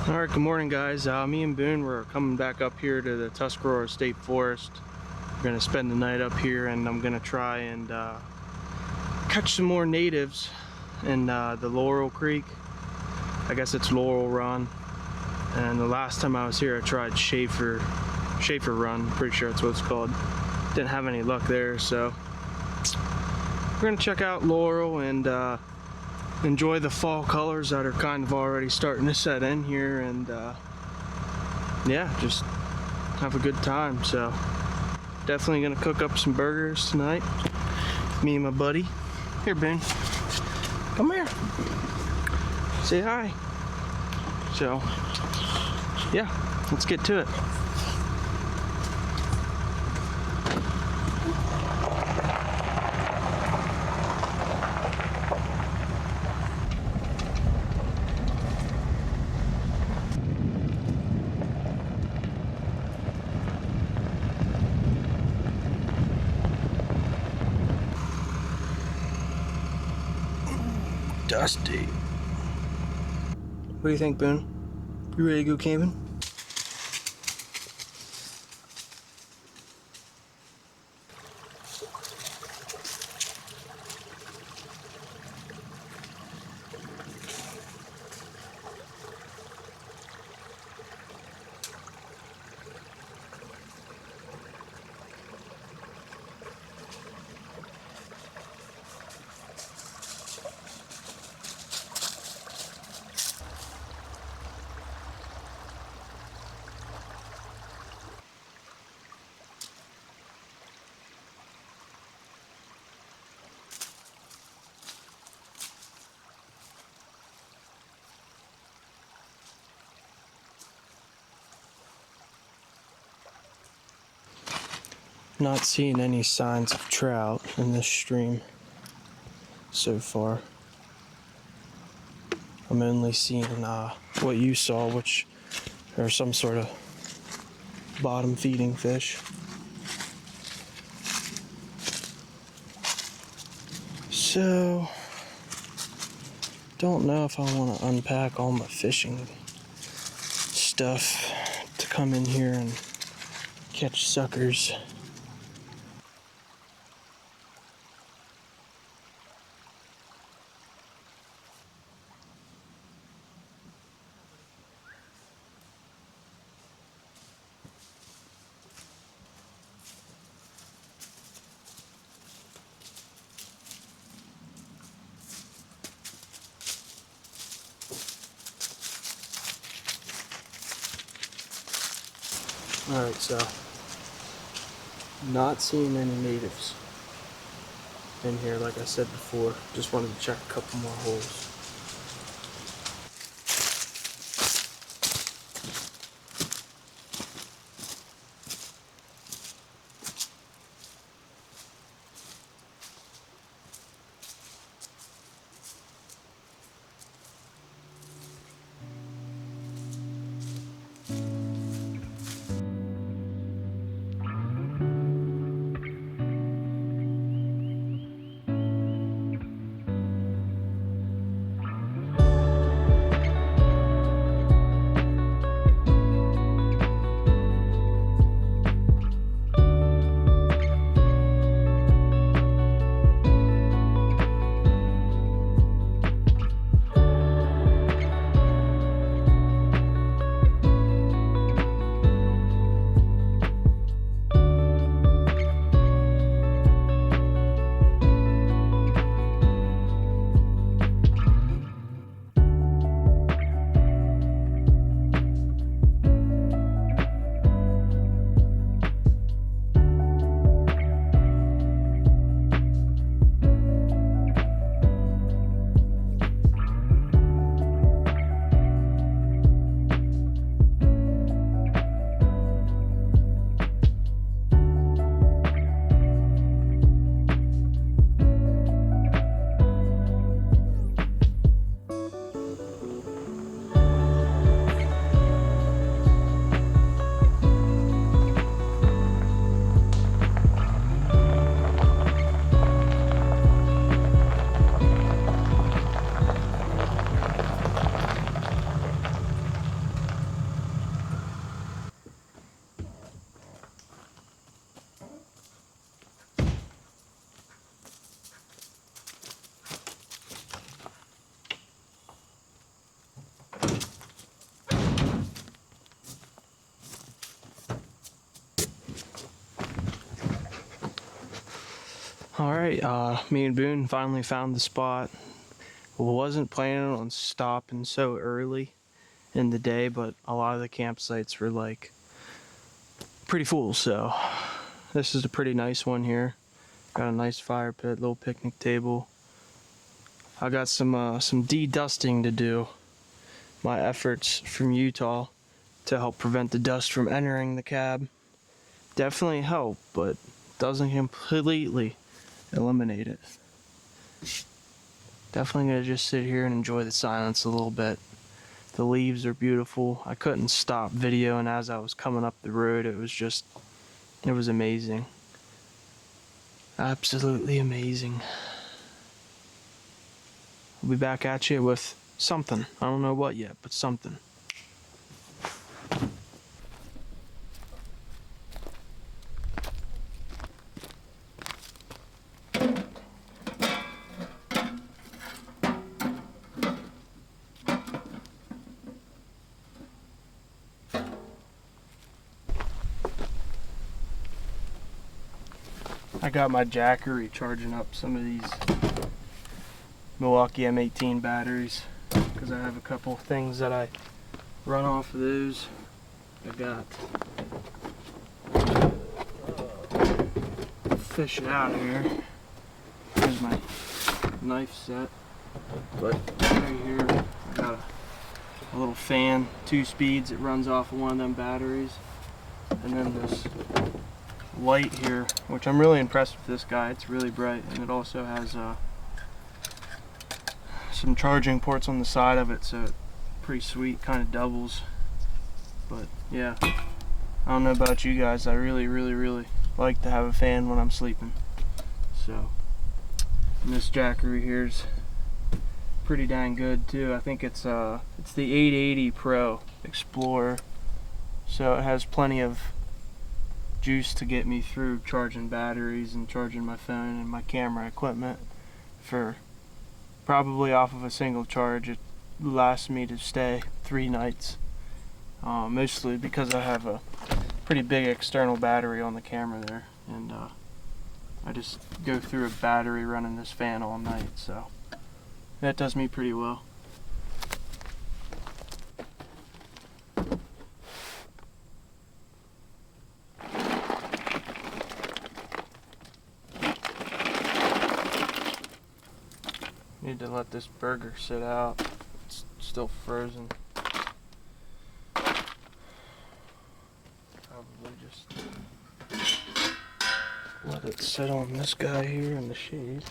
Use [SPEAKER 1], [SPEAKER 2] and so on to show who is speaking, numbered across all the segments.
[SPEAKER 1] Alright, good morning guys. Me and Boone were coming back up here to the Tuscarora State Forest. We're going to spend the night up here, and I'm going to try and catch some more natives in the Laurel Creek. I guess it's Laurel Run. And the last time I was here I tried Schaefer Run, pretty sure that's what it's called. Didn't have any luck there, so we're going to check out Laurel and enjoy the fall colors that are kind of already starting to set in here, and yeah, just have a good time. So definitely gonna cook up some burgers tonight, me and my buddy. Here, Ben, come here, say hi. So yeah, let's get to it. Dusty. What do you think, Boone? You ready to go camping? Not seeing any signs of trout in this stream so far. I'm only seeing what you saw, which are some sort of bottom feeding fish. So, don't know if I want to unpack all my fishing stuff to come in here and catch suckers. Alright, so not seeing any natives in here, like I said before. Just wanted to check a couple more holes. Alright, me and Boone finally found the spot. Wasn't planning on stopping so early in the day, but a lot of the campsites were like pretty full, so this is a pretty nice one here. Got a nice fire pit, little picnic table. I got some de-dusting to do. My efforts from Utah to help prevent the dust from entering the cab definitely help, but doesn't completely eliminate it. Definitely gonna just sit here and enjoy the silence a little bit. The leaves are beautiful. I couldn't stop videoing as I was coming up the road. It was amazing. Absolutely amazing. I'll be back at you with something. I don't know what yet, but something. I got my Jackery charging up some of these Milwaukee M18 batteries because I have a couple things that I run off of those. I got fish it out of here. Here's my knife set, but right here I got a little fan, 2 speeds. It runs off of one of them batteries, and then this light here, which I'm really impressed with this guy. It's really bright, and it also has some charging ports on the side of it, so it's pretty sweet, kind of doubles. But yeah, I don't know about you guys, I really like to have a fan when I'm sleeping. So, and this Jackery here's pretty dang good too. I think it's the 880 Pro Explorer, so it has plenty of juice to get me through charging batteries and charging my phone and my camera equipment. For probably off of a single charge, it lasts me to stay 3 nights, mostly because I have a pretty big external battery on the camera there, and I just go through a battery running this fan all night, so that does me pretty well. Need to let this burger sit out. It's still frozen. Probably just let it sit on this guy here in the shade.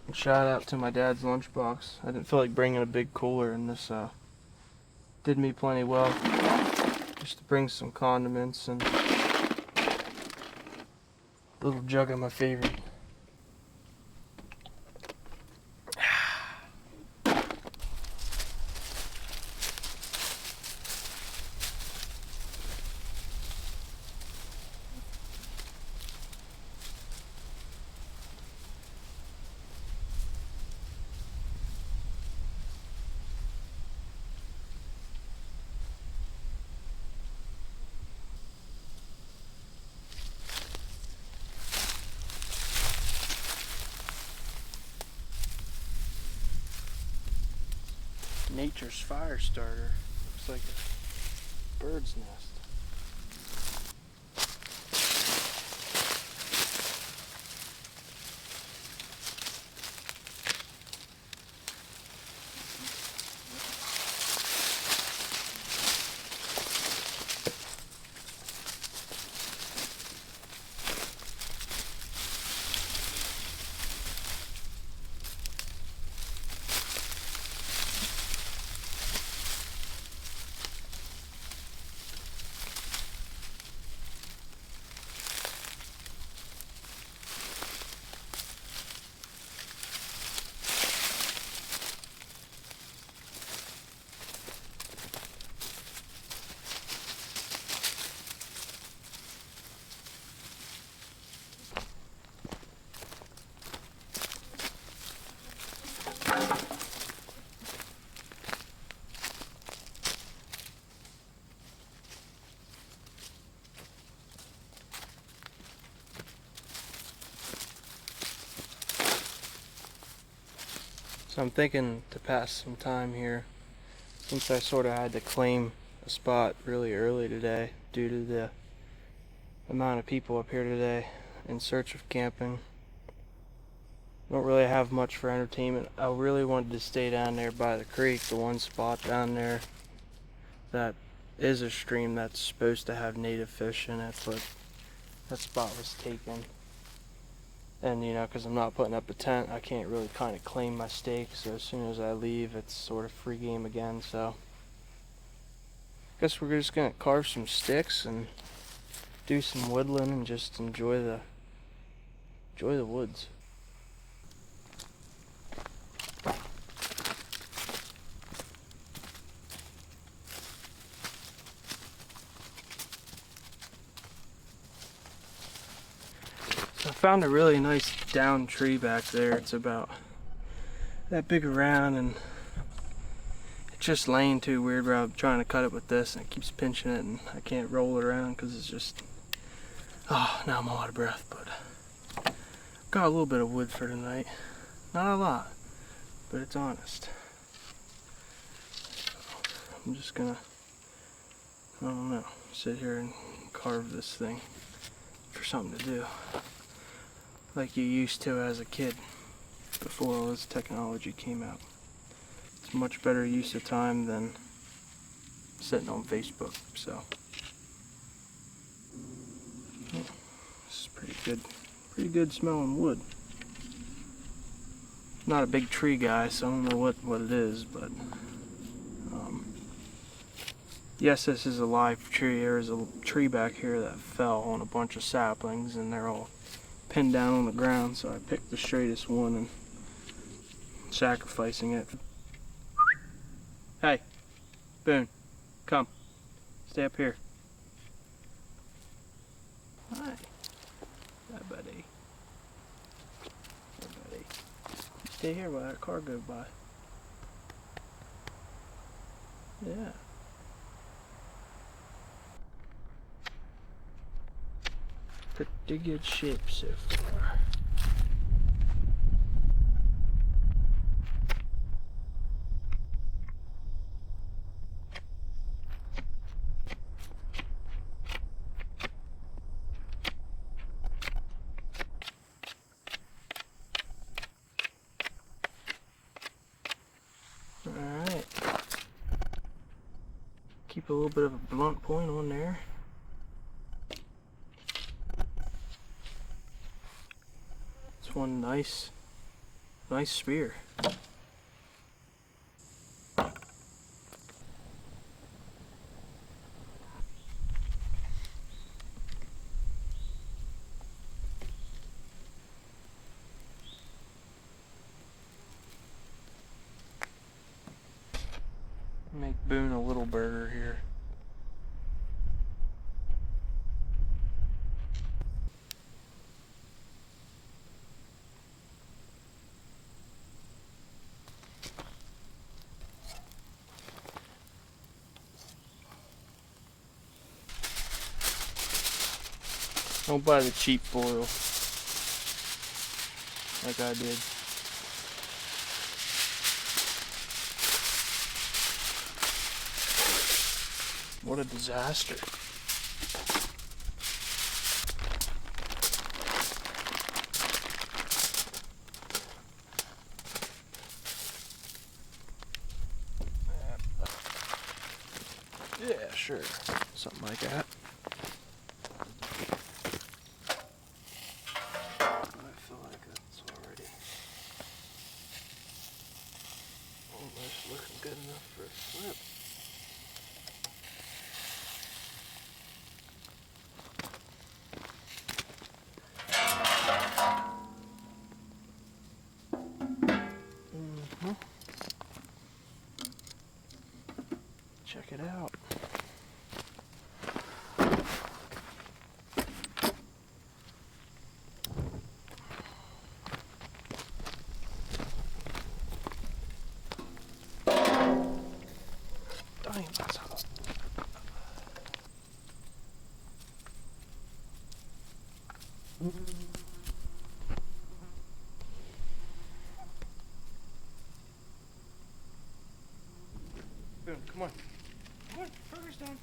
[SPEAKER 1] And shout out to my dad's lunchbox. I didn't feel like bringing a big cooler, and this did me plenty well. Just to bring some condiments and a little jug of my favorite. Nature's fire starter. Looks like a bird's nest. So I'm thinking to pass some time here, since I sort of had to claim a spot really early today due to the amount of people up here today in search of camping. Don't really have much for entertainment. I really wanted to stay down there by the creek, the one spot down there that is a stream that's supposed to have native fish in it, but that spot was taken. And you know, because I'm not putting up a tent, I can't really kind of claim my stake, so as soon as I leave, it's sort of free game again. So I guess we're just gonna carve some sticks and do some woodland and just enjoy the woods. So I found a really nice down tree back there. It's about that big around, and it's just laying too weird where I'm trying to cut it with this and it keeps pinching it and I can't roll it around because it's just, oh, now I'm all out of breath. But got a little bit of wood for tonight. Not a lot, but it's honest. So I'm just gonna, I don't know, sit here and carve this thing for something to do like you used to as a kid before all this technology came out. It's much better use of time than sitting on Facebook. So yeah, this is pretty good smelling wood. Not a big tree guy, so I don't know what it is, but yes, this is a live tree. There's a tree back here that fell on a bunch of saplings and they're all pinned down on the ground, so I picked the straightest one and sacrificing it. Hey, Boone, come. Stay up here. Hi. Hi, buddy. Hi, buddy. Stay here while that car goes by. Yeah. Pretty good shape so far. Alright. Keep a little bit of a blunt point on there. It's one nice spear. Make Boone a little burger here. Don't buy the cheap foil like I did. What a disaster. Yeah, sure. Something like that. I feel like that's already almost looking good enough for a flip. Check it out. Dang, that's hot. Come on, progress done.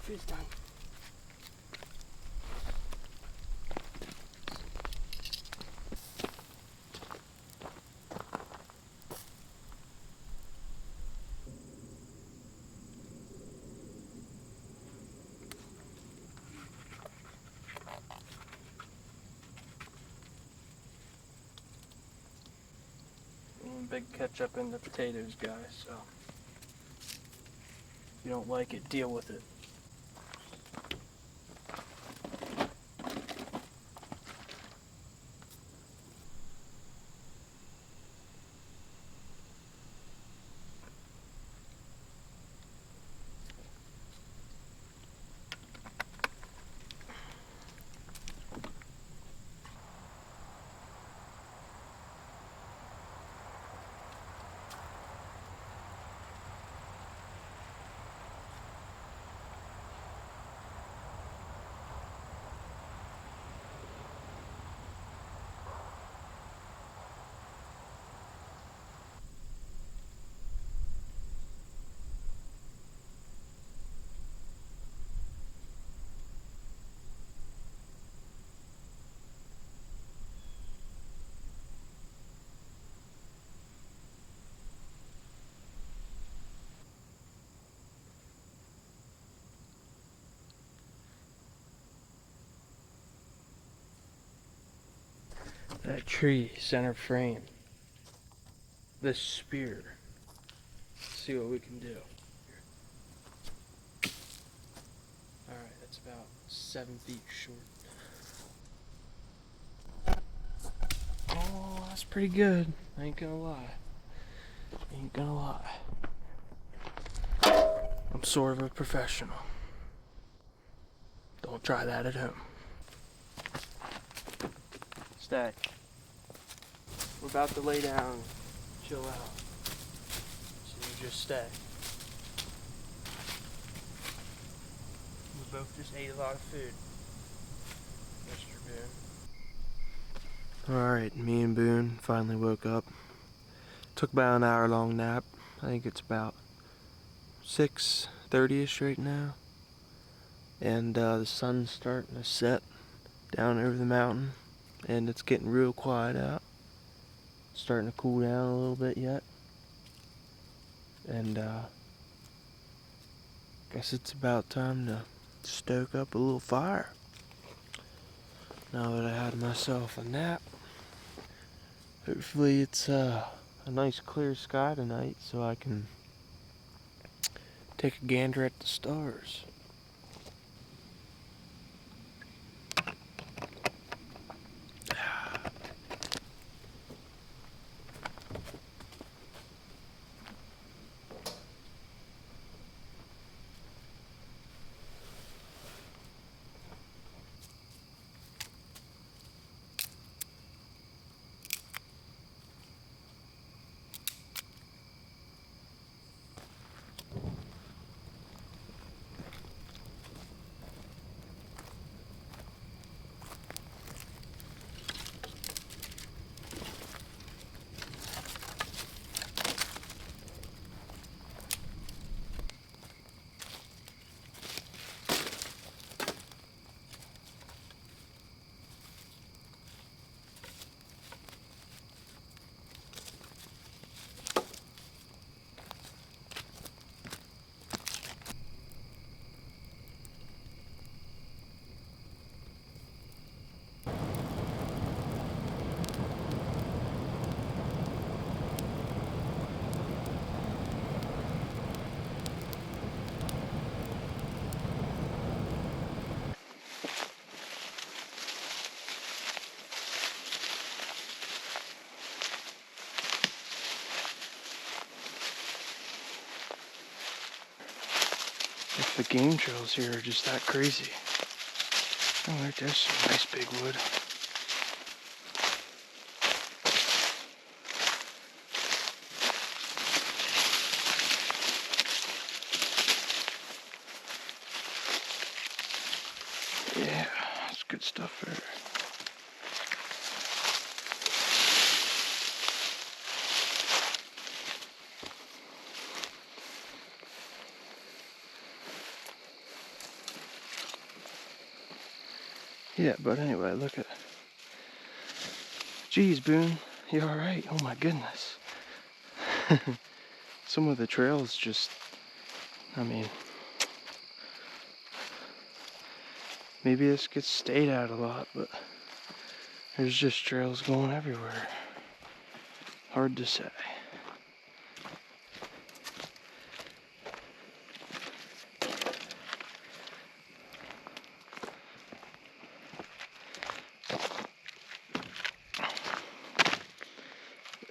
[SPEAKER 1] Food's done. Big ketchup in the potatoes, guys, so if you don't like it, deal with it. That tree, center frame. This spear. Let's see what we can do. Alright, that's about 7 feet short. Oh, that's pretty good. I ain't gonna lie. Ain't gonna lie. I'm sort of a professional. Don't try that at home. Stay. We're about to lay down, chill out. So you just stay. We both just ate a lot of food, Mr. Boone. Alright, me and Boone finally woke up. Took about an hour-long nap. I think it's about 6:30ish right now. And the sun's starting to set down over the mountain. And it's getting real quiet out. It's starting to cool down a little bit yet. And guess it's about time to stoke up a little fire. Now that I had myself a nap. Hopefully it's a nice clear sky tonight so I can take a gander at the stars. If the game trails here are just that crazy. Oh, right there's some nice big wood. Yeah, that's good stuff there. Yeah, but anyway, look at... Geez, Boone, you alright? Oh my goodness. Some of the trails just... I mean... Maybe this gets stayed out a lot, but... There's just trails going everywhere. Hard to say.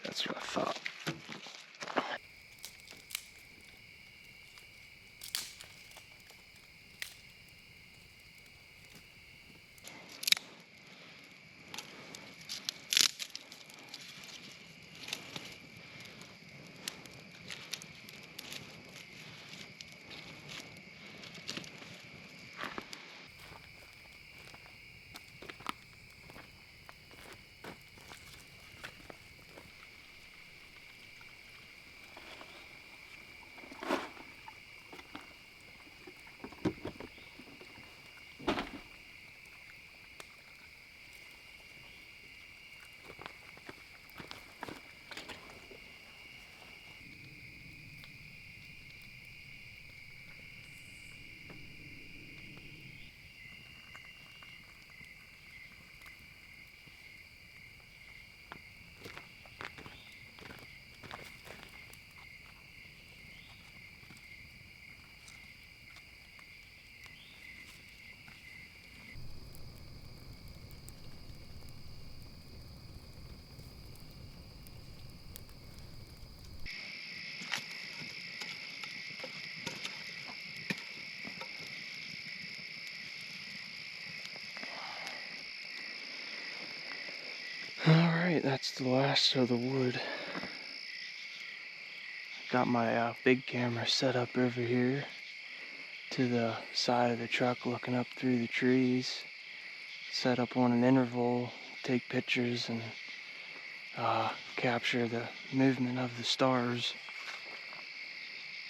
[SPEAKER 1] That's what I thought. Alright, that's the last of the wood. Got my big camera set up over here to the side of the truck looking up through the trees. Set up on an interval, take pictures and capture the movement of the stars.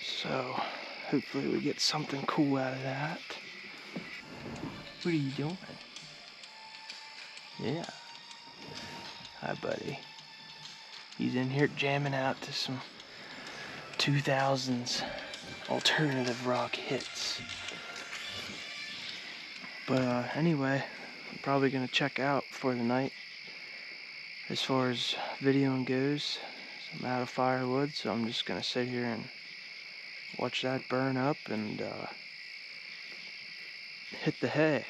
[SPEAKER 1] So hopefully we get something cool out of that. What are you doing? Yeah. Hi, buddy. He's in here jamming out to some 2000s alternative rock hits. But anyway, I'm probably gonna check out for the night. As far as videoing goes, I'm out of firewood, so I'm just gonna sit here and watch that burn up and hit the hay.